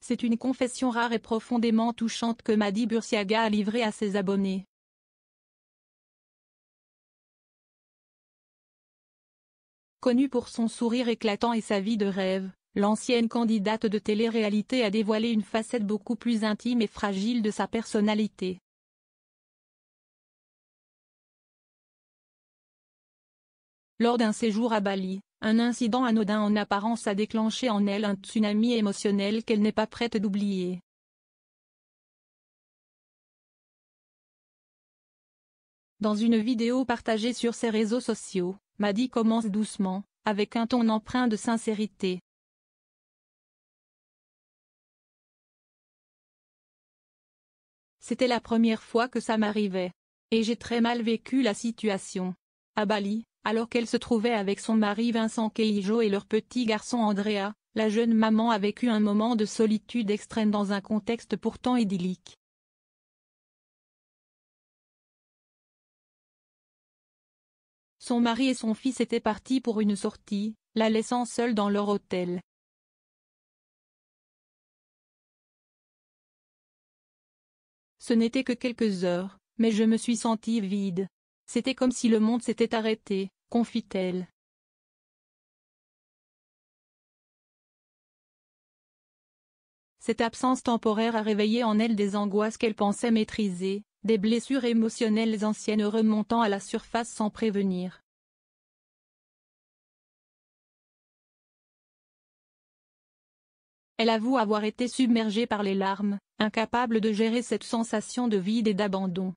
C'est une confession rare et profondément touchante que Mady Bursiaga a livrée à ses abonnés. Connue pour son sourire éclatant et sa vie de rêve, l'ancienne candidate de télé-réalité a dévoilé une facette beaucoup plus intime et fragile de sa personnalité. Lors d'un séjour à Bali, un incident anodin en apparence a déclenché en elle un tsunami émotionnel qu'elle n'est pas prête d'oublier. Dans une vidéo partagée sur ses réseaux sociaux, Mady commence doucement, avec un ton empreint de sincérité. C'était la première fois que ça m'arrivait. Et j'ai très mal vécu la situation. À Bali, alors qu'elle se trouvait avec son mari Vincent Keijo et leur petit garçon Andrea, la jeune maman a vécu un moment de solitude extrême dans un contexte pourtant idyllique. Son mari et son fils étaient partis pour une sortie, la laissant seule dans leur hôtel. Ce n'était que quelques heures, mais je me suis sentie vide. C'était comme si le monde s'était arrêté, confie-t-elle. Cette absence temporaire a réveillé en elle des angoisses qu'elle pensait maîtriser, des blessures émotionnelles anciennes remontant à la surface sans prévenir. Elle avoue avoir été submergée par les larmes, incapable de gérer cette sensation de vide et d'abandon.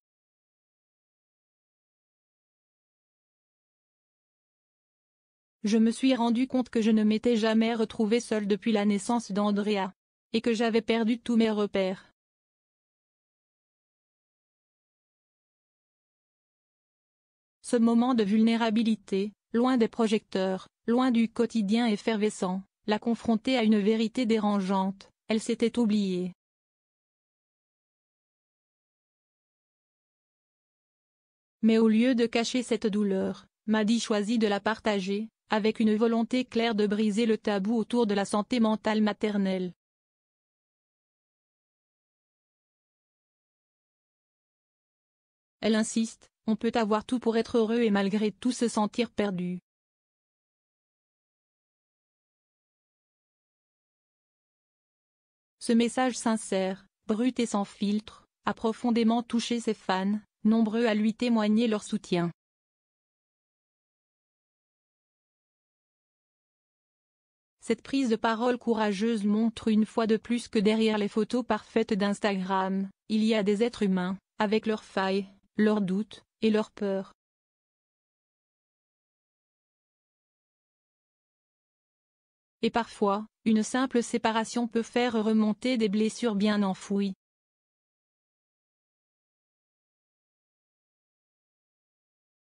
Je me suis rendu compte que je ne m'étais jamais retrouvée seule depuis la naissance d'Andrea. Et que j'avais perdu tous mes repères. Ce moment de vulnérabilité, loin des projecteurs, loin du quotidien effervescent, l'a confrontée à une vérité dérangeante, elle s'était oubliée. Mais au lieu de cacher cette douleur, Mady choisit de la partager, avec une volonté claire de briser le tabou autour de la santé mentale maternelle. Elle insiste, on peut avoir tout pour être heureux et malgré tout se sentir perdu. Ce message sincère, brut et sans filtre, a profondément touché ses fans, nombreux à lui témoigner leur soutien. Cette prise de parole courageuse montre une fois de plus que derrière les photos parfaites d'Instagram, il y a des êtres humains, avec leurs failles, leurs doutes, et leurs peurs. Et parfois, une simple séparation peut faire remonter des blessures bien enfouies.